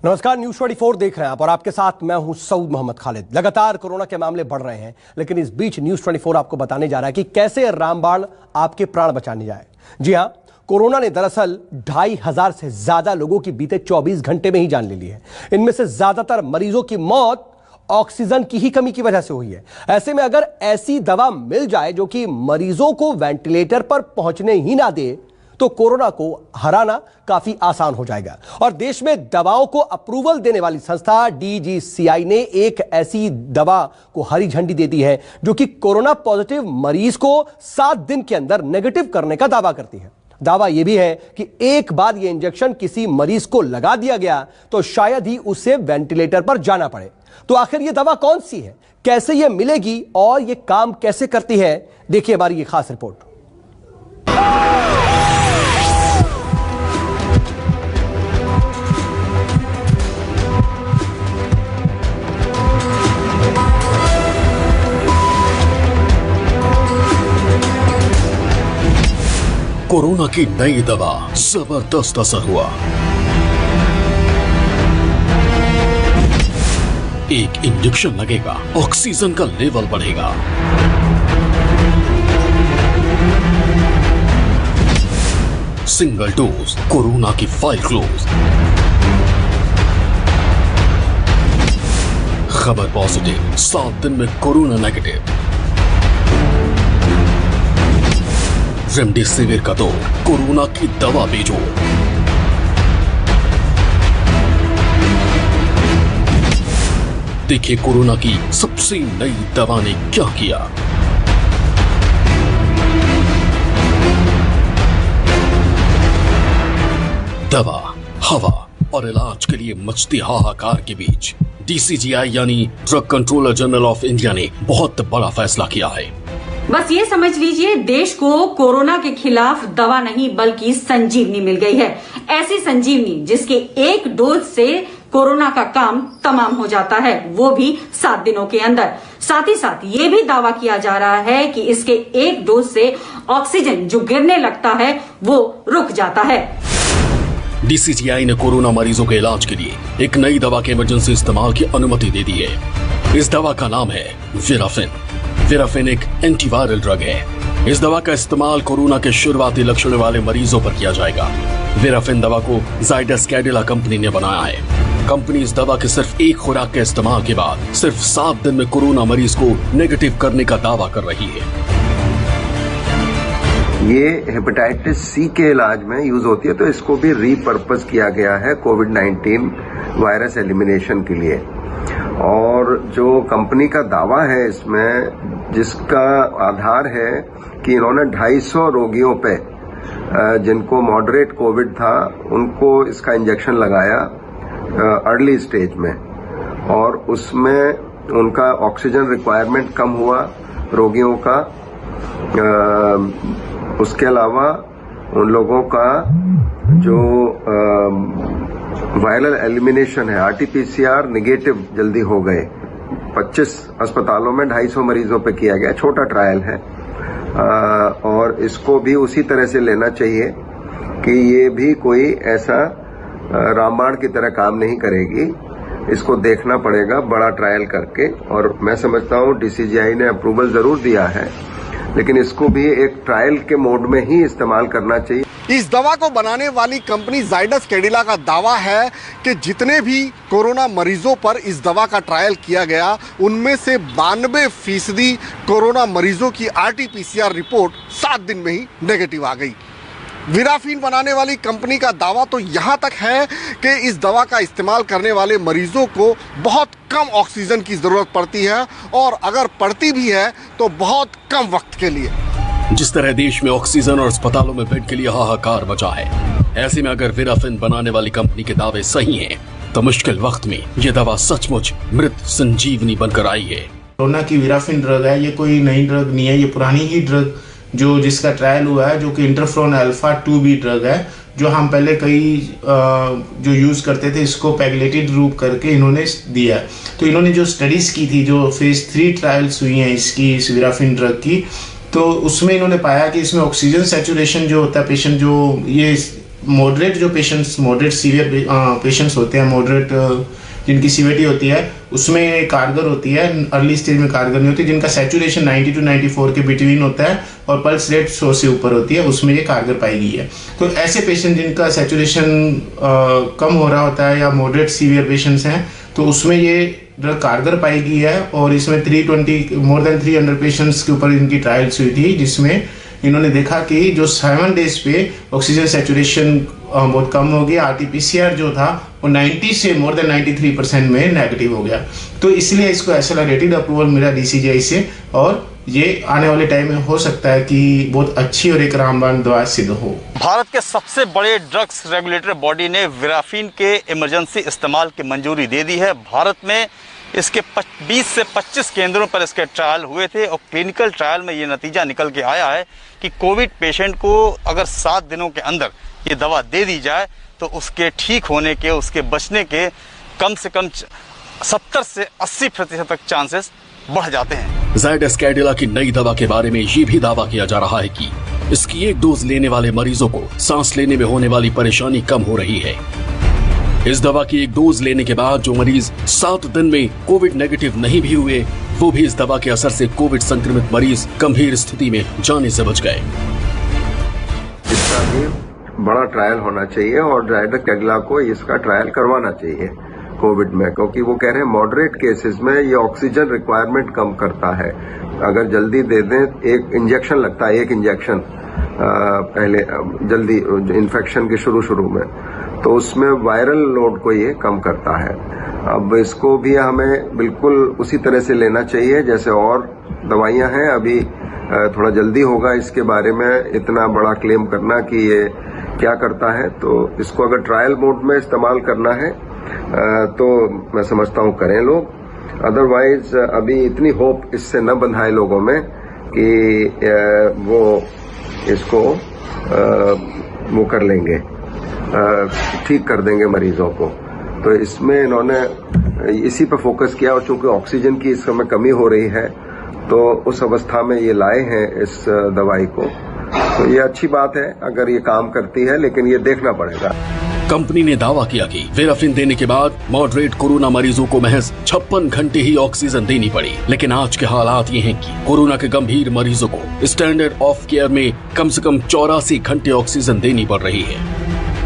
नमस्कार, न्यूज 24 देख रहे हैं आप और आपके साथ मैं हूं सऊद मोहम्मद खालिद। लगातार कोरोना के मामले बढ़ रहे हैं, लेकिन इस बीच न्यूज 24 आपको बताने जा रहा है कि कैसे रामबाण आपके प्राण बचाने जाए। जी हां, कोरोना ने दरअसल 2500 से ज्यादा लोगों की बीते 24 घंटे में ही जान ले ली है। इनमें से ज्यादातर मरीजों की मौत ऑक्सीजन की ही कमी की वजह से हुई है। ऐसे में अगर ऐसी दवा मिल जाए जो कि मरीजों को वेंटिलेटर पर पहुंचने ही ना दे, तो कोरोना को हराना काफी आसान हो जाएगा। और देश में दवाओं को अप्रूवल देने वाली संस्था DGCI ने एक ऐसी दवा को हरी झंडी दे दी है जो कि कोरोना पॉजिटिव मरीज को 7 दिन के अंदर नेगेटिव करने का दावा करती है। दावा यह भी है कि एक बार यह इंजेक्शन किसी मरीज को लगा दिया गया तो शायद ही उसे वेंटिलेटर पर जाना पड़े। तो आखिर यह दवा कौन सी है, कैसे यह मिलेगी और यह काम कैसे करती है, देखिए हमारी यह खास रिपोर्ट। कोरोना की नई दवा, जबरदस्त असर हुआ। एक इंजेक्शन लगेगा, ऑक्सीजन का लेवल बढ़ेगा। सिंगल डोज, कोरोना की फाइल क्लोज। खबर पॉजिटिव, 7 दिन में कोरोना नेगेटिव। रेमडेसिविर का दो, कोरोना की दवा भेजो। देखिए कोरोना की सबसे नई दवा ने क्या किया। दवा, हवा और इलाज के लिए मचती हाहाकार के बीच DCGI यानी drug controller general of India ने बहुत बड़ा फैसला किया है। बस ये समझ लीजिए, देश को कोरोना के खिलाफ दवा नहीं बल्कि संजीवनी मिल गई है। ऐसी संजीवनी जिसके एक डोज से कोरोना का काम तमाम हो जाता है, वो भी 7 दिनों के अंदर। साथ ही साथ ये भी दावा किया जा रहा है कि इसके एक डोज से ऑक्सीजन जो गिरने लगता है वो रुक जाता है। DCGI ने कोरोना मरीजों के इलाज के लिए एक नई दवा के इमरजेंसी इस्तेमाल की अनुमति दे दी है। इस दवा का नाम है वीराफिन। वीराफिन एक एंटीवायरल ड्रग है। इस दवा का इस्तेमाल कोरोना के शुरुआती लक्षणों वाले मरीजों पर किया जाएगा। वीराफिन दवा को जाइडस कैडिला कंपनी ने बनाया है। कंपनी इस दवा के सिर्फ एक खुराक के इस्तेमाल के बाद सिर्फ 7 दिन में कोरोना मरीज को नेगेटिव करने का दावा कर रही है। ये हेपेटाइटिस C के इलाज में यूज होती है, तो इसको भी रीपर्पज किया गया है कोविड-19 वायरस एलिमिनेशन के लिए। और जो कंपनी का दावा है इसमें, जिसका आधार है कि इन्होंने 250 रोगियों पे जिनको मॉडरेट कोविड था उनको इसका इंजेक्शन लगाया अर्ली स्टेज में, और उसमें उनका ऑक्सीजन रिक्वायरमेंट कम हुआ रोगियों का। उसके अलावा उन लोगों का जो वायरल एलिमिनेशन है, RT-PCR निगेटिव जल्दी हो गए। 25 अस्पतालों में 250 मरीजों पे किया गया, छोटा ट्रायल है। और इसको भी उसी तरह से लेना चाहिए कि ये भी कोई ऐसा रामबाण की तरह काम नहीं करेगी। इसको देखना पड़ेगा बड़ा ट्रायल करके। और मैं समझता हूँ DCGI ने अप्रूवल जरूर दिया है, लेकिन इसको भी एक ट्रायल के मोड में ही इस्तेमाल करना चाहिए। इस दवा को बनाने वाली कंपनी जाइडस कैडिला का दावा है कि जितने भी कोरोना मरीजों पर इस दवा का ट्रायल किया गया, उनमें से 92% कोरोना मरीजों की RT-PCR रिपोर्ट 7 दिन में ही नेगेटिव आ गई। वीराफिन बनाने वाली कंपनी का दावा तो यहाँ तक है कि इस दवा का इस्तेमाल करने वाले मरीजों को बहुत कम ऑक्सीजन की ज़रूरत पड़ती है, और अगर पड़ती भी है तो बहुत कम वक्त के लिए। जिस तरह देश में ऑक्सीजन और अस्पतालों में बेड के लिए हाहाकार मचा है, ऐसे में अगर वीराफिन बनाने वाली कंपनी के दावे सही हैं, तो मुश्किल वक्त में ये दवा सचमुच मृत संजीवनी बनकर आई है। कोरोना की वीराफिन ड्रग है, ये कोई नई ड्रग नहीं है, ये पुरानी ही ड्रग जिसका ट्रायल हुआ है, जो कि इंटरफ्रोन अल्फा 2B ड्रग है, जो हम पहले कई जो यूज करते थे, इसको पैगलेटेड रूप करके इन्होंने दिया। तो इन्होंने जो स्टडीज की थी, जो फेज 3 ट्रायल्स हुई हैं इसकी, इस वीराफिन ड्रग की, तो उसमें इन्होंने पाया कि इसमें ऑक्सीजन सैचुरेशन जो होता है पेशेंट जो ये मॉडरेट जो पेशेंट्स, मॉडरेट सीवियर पेशेंट्स होते हैं, मॉडरेट जिनकी सीवियरिटी होती है उसमें कारगर होती है, अर्ली स्टेज में कारगर नहीं होती। जिनका सैचुरेशन 90 to 94 के बिटवीन होता है और पल्स रेट 100 से ऊपर होती है, उसमें ये कारगर पाई गई है। तो ऐसे पेशेंट जिनका सैचुरेशन कम हो रहा होता है या मॉडरेट सीवियर पेशेंट्स हैं, तो उसमें ये ड्रग कारगर पाई गई है। और इसमें 320 मोर देन 300 पेशेंट्स के ऊपर इनकी ट्रायल्स हुई थी, जिसमें इन्होंने देखा कि जो 7 डेज पे ऑक्सीजन सैचुरेशन बहुत कम हो गया। RT-PCR जो था वो 90 से मोर देन 93% में नेगेटिव हो गया। तो इसलिए इसको एक्सेलरेटेड अप्रूवल मिला DCGI से, और ये आने वाले टाइम में हो सकता है कि बहुत अच्छी और एक रामबाण दवा सिद्ध हो। भारत के सबसे बड़े ड्रग्स रेगुलेटरी बॉडी ने विराफिन के इमरजेंसी इस्तेमाल की मंजूरी दे दी है। भारत में इसके 20 से 25 केंद्रों पर इसके ट्रायल हुए थे और क्लिनिकल ट्रायल में ये नतीजा निकल के आया है कि कोविड पेशेंट को अगर 7 दिनों के अंदर ये दवा दे दी जाए तो उसके ठीक होने के, उसके बचने के कम से कम 70 से 80% तक चांसेस बढ़ जाते हैं। ज़ायडस कैडिला की नई दवा के बारे में ये भी दावा किया जा रहा है कि इसकी एक डोज लेने वाले मरीजों को सांस लेने में होने वाली परेशानी कम हो रही है। इस दवा की एक डोज लेने के बाद जो मरीज 7 दिन में कोविड नेगेटिव नहीं भी हुए, वो भी इस दवा के असर से कोविड संक्रमित मरीज गंभीर स्थिति में जाने से बच गए। इसका भी बड़ा ट्रायल होना चाहिए और ज़ायडस कैडिला को इसका ट्रायल करवाना चाहिए कोविड में, क्योंकि वो कह रहे हैं मॉडरेट केसेस में ये ऑक्सीजन रिक्वायरमेंट कम करता है। अगर जल्दी दे दें, एक इंजेक्शन लगता है, एक इंजेक्शन पहले जल्दी इन्फेक्शन के शुरू में, तो उसमें वायरल लोड को ये कम करता है। अब इसको भी हमें बिल्कुल उसी तरह से लेना चाहिए जैसे और दवाइयां हैं। अभी थोड़ा जल्दी होगा इसके बारे में इतना बड़ा क्लेम करना कि ये क्या करता है। तो इसको अगर ट्रायल मोड में इस्तेमाल करना है तो मैं समझता हूँ करें लोग। अदरवाइज अभी इतनी होप इससे न बंधाए लोगों में कि वो इसको वो कर लेंगे, ठीक कर देंगे मरीजों को। तो इसमें इन्होंने इसी पे फोकस किया, और चूंकि ऑक्सीजन की इस समय कमी हो रही है तो उस अवस्था में ये लाए हैं इस दवाई को। तो ये अच्छी बात है अगर ये काम करती है, लेकिन ये देखना पड़ेगा। कंपनी ने दावा किया कि विराफिन देने के बाद मॉडरेट कोरोना मरीजों को महज 56 घंटे ही ऑक्सीजन देनी पड़ी। लेकिन आज के हालात ये हैं कि कोरोना के गंभीर मरीजों को स्टैंडर्ड ऑफ केयर में कम से कम 84 घंटे ऑक्सीजन देनी पड़ रही है।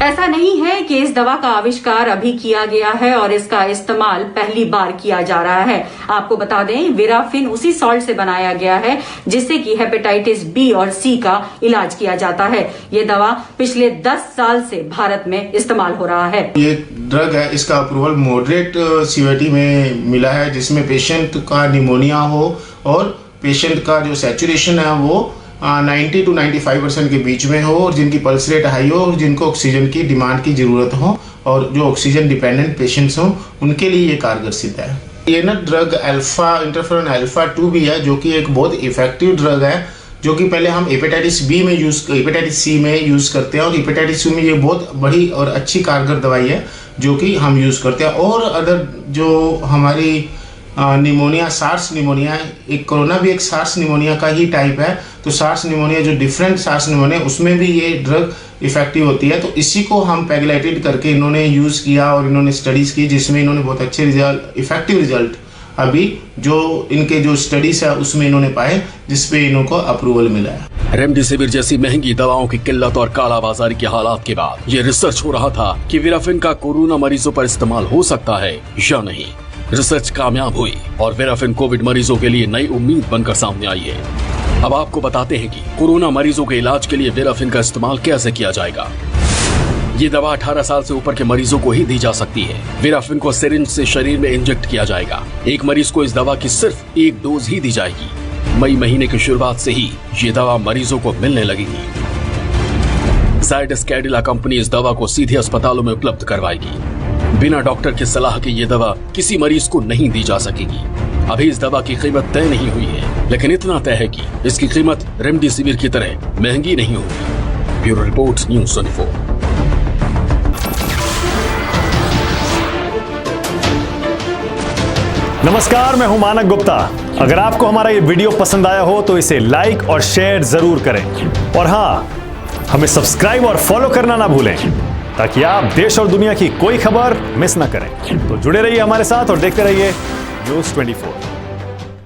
ऐसा नहीं है कि इस दवा का आविष्कार अभी किया गया है और इसका इस्तेमाल पहली बार किया जा रहा है। आपको बता दें, विराफिन उसी सॉल्ट से बनाया गया है जिससे कि हेपेटाइटिस बी और सी का इलाज किया जाता है। ये दवा पिछले 10 साल से भारत में इस्तेमाल हो रहा है। ये ड्रग है, इसका अप्रूवल मॉडरेट सीवियरिटी में मिला है, जिसमें पेशेंट का निमोनिया हो और पेशेंट का जो सैचुरेशन है वो 90 to 95% के बीच में हो, और जिनकी पल्स रेट हाई हो, और जिनको ऑक्सीजन की डिमांड की जरूरत हो, और जो ऑक्सीजन डिपेंडेंट पेशेंट्स हों उनके लिए ये कारगर सिद्ध है। ये ना ड्रग अल्फा इंटरफेरोन अल्फा 2 भी है, जो कि एक बहुत इफेक्टिव ड्रग है, जो कि पहले हम हेपेटाइटिस बी में हेपेटाइटिस सी में यूज करते हैं, और हेपेटाइटिस सी में ये बहुत बड़ी और अच्छी कारगर दवाई है जो कि हम यूज करते हैं। और अदर जो हमारी निमोनिया, सार्स निमोनिया, एक कोरोना भी एक सार्स निमोनिया का ही टाइप है, तो सार्स निमोनिया जो डिफरेंट सार्स निमोनिया, उसमें भी ये ड्रग इफेक्टिव होती है। तो इसी को हम पैगलाइटेड करके इन्होंने यूज किया और इन्होंने स्टडीज की, जिसमें इन्होंने बहुत अच्छे रिजल्ट, इफेक्टिव रिजल्ट अभी जो इनके जो स्टडीज है उसमें इन्होंने पाए, जिसपे इनको अप्रूवल मिला है। रेमडेसिविर जैसी महंगी दवाओं की किल्लत और कालाबाजारी के हालात के बाद ये रिसर्च हो रहा था कि विराफिन का कोरोना मरीजों पर इस्तेमाल हो सकता है या नहीं। रिसर्च कामयाब हुई और विराफिन कोविड मरीजों के लिए नई उम्मीद बनकर सामने आई है। अब आपको बताते हैं कि कोरोना मरीजों के इलाज के लिए विराफिन का इस्तेमाल कैसे किया जाएगा। ये दवा 18 साल से ऊपर के मरीजों को ही दी जा सकती है। विराफिन को सिरिंज से शरीर में इंजेक्ट किया जाएगा। एक मरीज को इस दवा की सिर्फ एक डोज ही दी जाएगी। मई महीने की शुरुआत से ही ये दवा मरीजों को मिलने लगेगी। ज़ायडस कैडिला कंपनी इस दवा को सीधे अस्पतालों में उपलब्ध करवाएगी। बिना डॉक्टर की सलाह के ये दवा किसी मरीज को नहीं दी जा सकेगी। अभी इस दवा की कीमत तय नहीं हुई है, लेकिन इतना तय है कि इसकी कीमत रेमडेसिविर की तरह महंगी नहीं होगी। Bureau report, news 24। नमस्कार, मैं हूं मानक गुप्ता। अगर आपको हमारा ये वीडियो पसंद आया हो तो इसे लाइक और शेयर जरूर करें, और हाँ, हमें सब्सक्राइब और फॉलो करना ना भूलें ताकि आप देश और दुनिया की कोई खबर मिस ना करें। तो जुड़े रहिए हमारे साथ और देखते रहिए न्यूज़ 24।